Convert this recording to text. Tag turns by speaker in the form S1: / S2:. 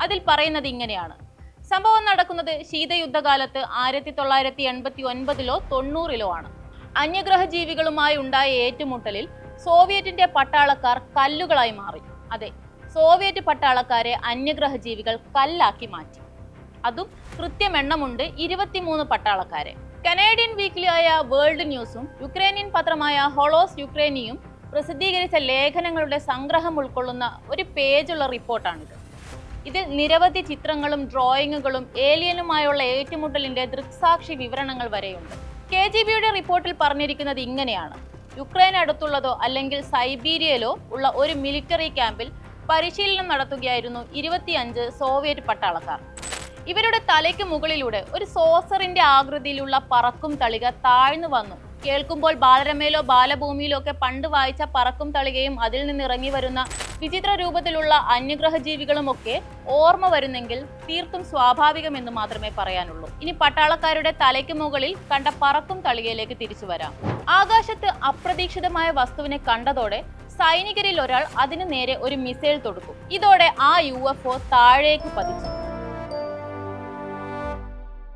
S1: അതിൽ പറയുന്നത് ഇങ്ങനെയാണ്. സംഭവം നടക്കുന്നത് ശീതയുദ്ധകാലത്ത് 1989-ലോ 90-ലോ ആണ്. അന്യഗ്രഹ ജീവികളുമായി ഉണ്ടായ ഏറ്റുമുട്ടലിൽ സോവിയറ്റിന്റെ പട്ടാളക്കാർ കല്ലുകളായി മാറി. അതെ, സോവിയറ്റ് പട്ടാളക്കാരെ അന്യഗ്രഹ ജീവികൾ കല്ലാക്കി മാറ്റി. അതും കൃത്യമെണ്ണമുണ്ട്, 23 പട്ടാളക്കാരെ. കനേഡിയൻ വീക്ക്ലിയായ വേൾഡ് ന്യൂസും യുക്രൈനിയൻ പത്രമായ ഹോളോസ് യുക്രൈനിയും പ്രസിദ്ധീകരിച്ച ലേഖനങ്ങളുടെ സംഗ്രഹം ഉൾക്കൊള്ളുന്ന ഒരു പേജുള്ള റിപ്പോർട്ടാണിത്. ഇതിൽ നിരവധി ചിത്രങ്ങളും ഡ്രോയിങ്ങുകളും ഏലിയനുമായുള്ള ഏറ്റുമുട്ടലിന്റെ ദൃക്സാക്ഷി വിവരണങ്ങൾ വരെയുണ്ട്. KGBയുടെ റിപ്പോർട്ടിൽ പറഞ്ഞിരിക്കുന്നത് ഇങ്ങനെയാണ്. യുക്രൈൻ അടുത്തുള്ളതോ അല്ലെങ്കിൽ സൈബീരിയയിലോ ഉള്ള ഒരു മിലിറ്ററി ക്യാമ്പിൽ പരിശീലനം നടത്തുകയായിരുന്നു 25 സോവിയറ്റ് പട്ടാളക്കാർ. ഇവരുടെ തലയ്ക്ക് മുകളിലൂടെ ഒരു സോസറിന്റെ ആകൃതിയിലുള്ള പറക്കും തളിക താഴ്ന്നു വന്നു. കേൾക്കുമ്പോൾ ബാലരമയിലോ ബാലഭൂമിയിലോ ഒക്കെ പണ്ട് വായിച്ച പറക്കും തളികയും അതിൽ നിന്ന് ഇറങ്ങി വരുന്ന വിചിത്ര രൂപത്തിലുള്ള അന്യഗ്രഹ ജീവികളുമൊക്കെ ഓർമ്മ വരുന്നെങ്കിൽ തീർത്തും സ്വാഭാവികമെന്ന് മാത്രമേ പറയാനുള്ളൂ. ഇനി പട്ടാളക്കാരുടെ തലയ്ക്ക് മുകളിൽ കണ്ട പറക്കും തളികയിലേക്ക് തിരിച്ചു വരാം. ആകാശത്ത് അപ്രതീക്ഷിതമായ വസ്തുവിനെ കണ്ടതോടെ സൈനികരിൽ ഒരാൾ അതിനു നേരെ ഒരു മിസൈൽ തൊടുക്കും. ഇതോടെ ആ UFO താഴേക്ക് പതിച്ചു.